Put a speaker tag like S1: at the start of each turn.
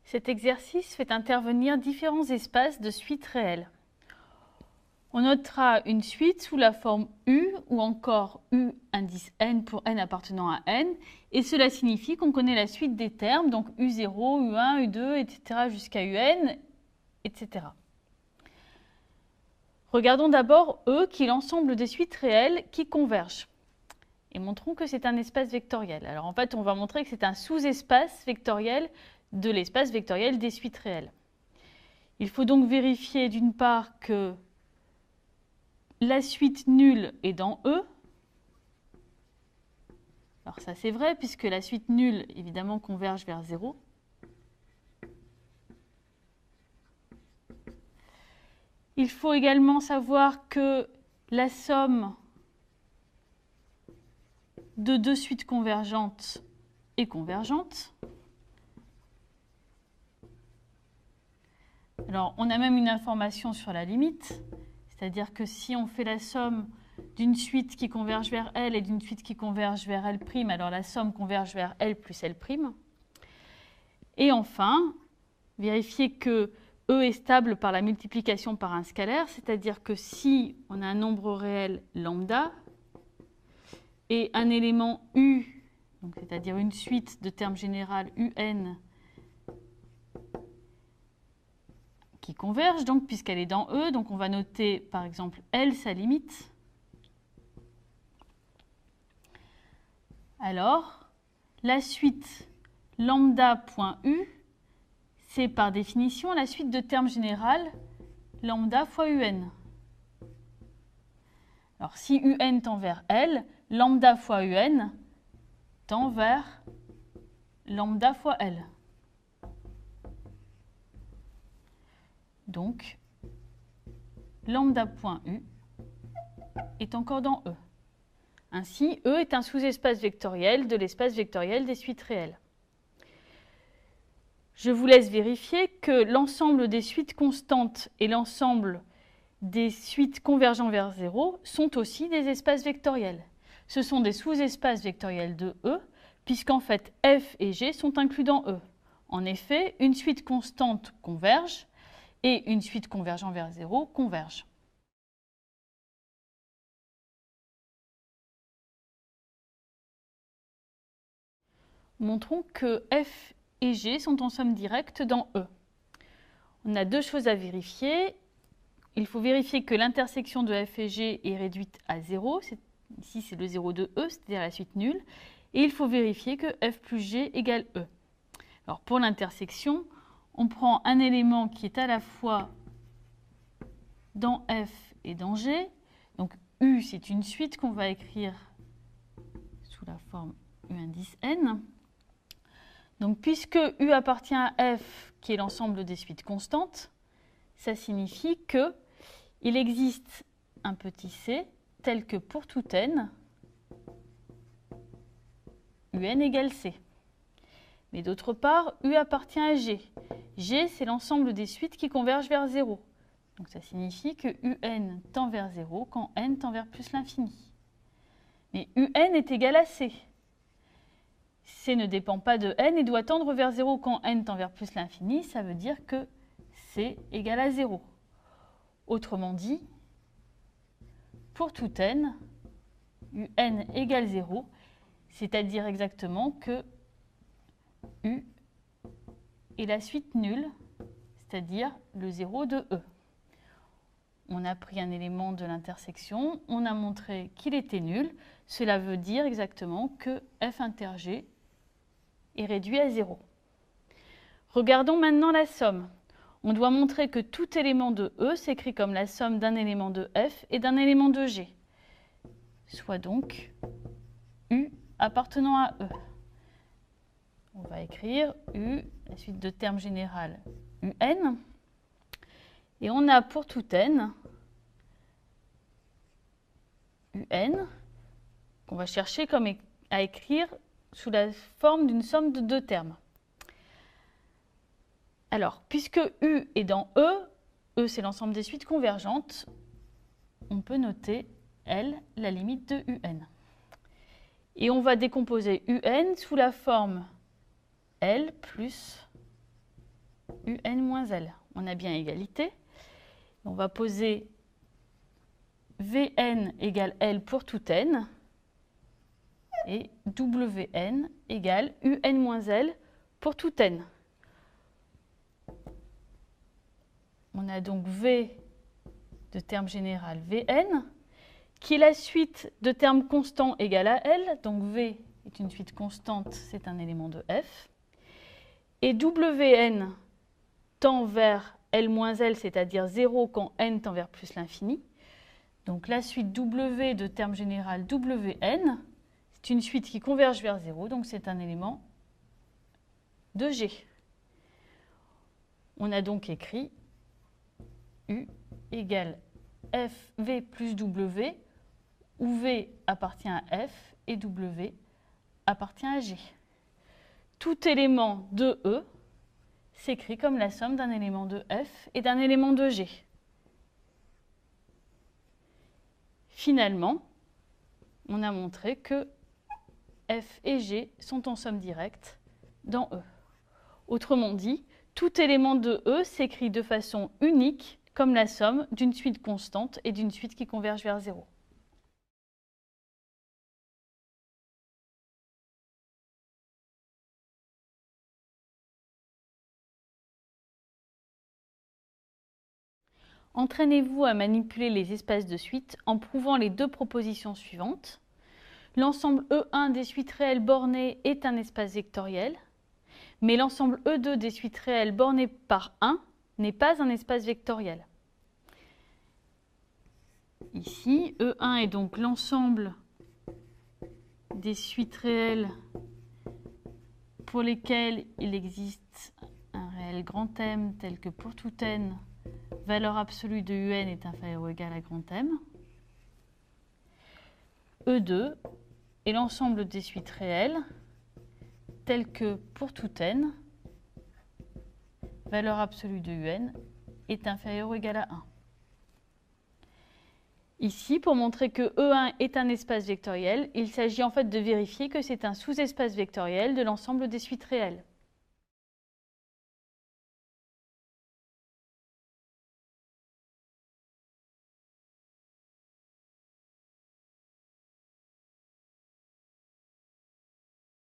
S1: Cet exercice fait intervenir différents espaces de suites réelles. On notera une suite sous la forme U ou encore U indice n pour n appartenant à n. Et cela signifie qu'on connaît la suite des termes, donc U0, U1, U2, etc. jusqu'à UN, etc. Regardons d'abord E qui est l'ensemble des suites réelles qui convergent. Et montrons que c'est un espace vectoriel. Alors en fait, on va montrer que c'est un sous-espace vectoriel de l'espace vectoriel des suites réelles. Il faut donc vérifier d'une part que la suite nulle est dans E. Alors ça c'est vrai puisque la suite nulle évidemment converge vers 0. Il faut également savoir que la somme de deux suites convergentes est convergente. Alors on a même une information sur la limite, c'est-à-dire que si on fait la somme d'une suite qui converge vers L et d'une suite qui converge vers L', alors la somme converge vers L plus L'. Et enfin, vérifier que E est stable par la multiplication par un scalaire, c'est-à-dire que si on a un nombre réel lambda et un élément U, c'est-à-dire une suite de termes généraux UN qui converge, donc puisqu'elle est dans E, donc on va noter par exemple L sa limite. Alors, la suite lambda.U, c'est par définition la suite de termes généraux lambda fois UN. Alors si UN tend vers L, lambda fois UN tend vers lambda fois L. Donc, lambda.U est encore dans E. Ainsi, E est un sous-espace vectoriel de l'espace vectoriel des suites réelles. Je vous laisse vérifier que l'ensemble des suites constantes et l'ensemble des suites convergeant vers 0 sont aussi des espaces vectoriels. Ce sont des sous-espaces vectoriels de E, puisqu'en fait F et G sont inclus dans E. En effet, une suite constante converge et une suite convergeant vers 0 converge. Montrons que F et G sont en somme directe dans E. On a deux choses à vérifier. Il faut vérifier que l'intersection de F et G est réduite à 0. Ici, c'est le 0 de E, c'est-à-dire la suite nulle. Et il faut vérifier que F plus G égale E. Alors pour l'intersection, on prend un élément qui est à la fois dans F et dans G. Donc U, c'est une suite qu'on va écrire sous la forme U indice n. Donc puisque U appartient à F, qui est l'ensemble des suites constantes, ça signifie qu'il existe un petit c tel que pour tout n, UN égale c. Mais d'autre part, U appartient à G. G, c'est l'ensemble des suites qui convergent vers 0. Donc ça signifie que UN tend vers 0 quand n tend vers plus l'infini. Mais UN est égal à C. C ne dépend pas de n et doit tendre vers 0 quand n tend vers plus l'infini. Ça veut dire que C égale à 0. Autrement dit, pour tout n, UN égale 0, c'est-à-dire exactement que U est la suite nulle, c'est-à-dire le 0 de E. On a pris un élément de l'intersection, on a montré qu'il était nul. Cela veut dire exactement que F inter G est réduit à 0. Regardons maintenant la somme. On doit montrer que tout élément de E s'écrit comme la somme d'un élément de F et d'un élément de G, soit donc U appartenant à E. On va écrire U, la suite de termes généraux UN, et on a pour tout n, UN, qu'on va chercher à écrire sous la forme d'une somme de deux termes. Alors, puisque U est dans E, E c'est l'ensemble des suites convergentes, on peut noter L, la limite de UN. Et on va décomposer UN sous la forme L plus UN moins L. On a bien égalité. On va poser Vn égale L pour tout n et Wn égale Un moins L pour tout n. On a donc V de terme général Vn, qui est la suite de termes constants égale à L. Donc V est une suite constante, c'est un élément de F. Et Wn tend vers L moins L, c'est-à-dire 0 quand n tend vers plus l'infini. Donc la suite W de terme général Wn, c'est une suite qui converge vers 0, donc c'est un élément de G. On a donc écrit U égale FV plus W, où V appartient à F et W appartient à G. Tout élément de E s'écrit comme la somme d'un élément de F et d'un élément de G. Finalement, on a montré que F et G sont en somme directe dans E. Autrement dit, tout élément de E s'écrit de façon unique comme la somme d'une suite constante et d'une suite qui converge vers 0. Entraînez-vous à manipuler les espaces de suite en prouvant les deux propositions suivantes. L'ensemble E1 des suites réelles bornées est un espace vectoriel, mais l'ensemble E2 des suites réelles bornées par 1 n'est pas un espace vectoriel. Ici, E1 est donc l'ensemble des suites réelles pour lesquelles il existe un réel grand M tel que pour tout n, valeur absolue de UN est inférieure ou égale à grand M. E2 est l'ensemble des suites réelles telles que pour tout n, valeur absolue de UN est inférieure ou égale à 1. Ici, pour montrer que E1 est un espace vectoriel, il s'agit en fait de vérifier que c'est un sous-espace vectoriel de l'ensemble des suites réelles.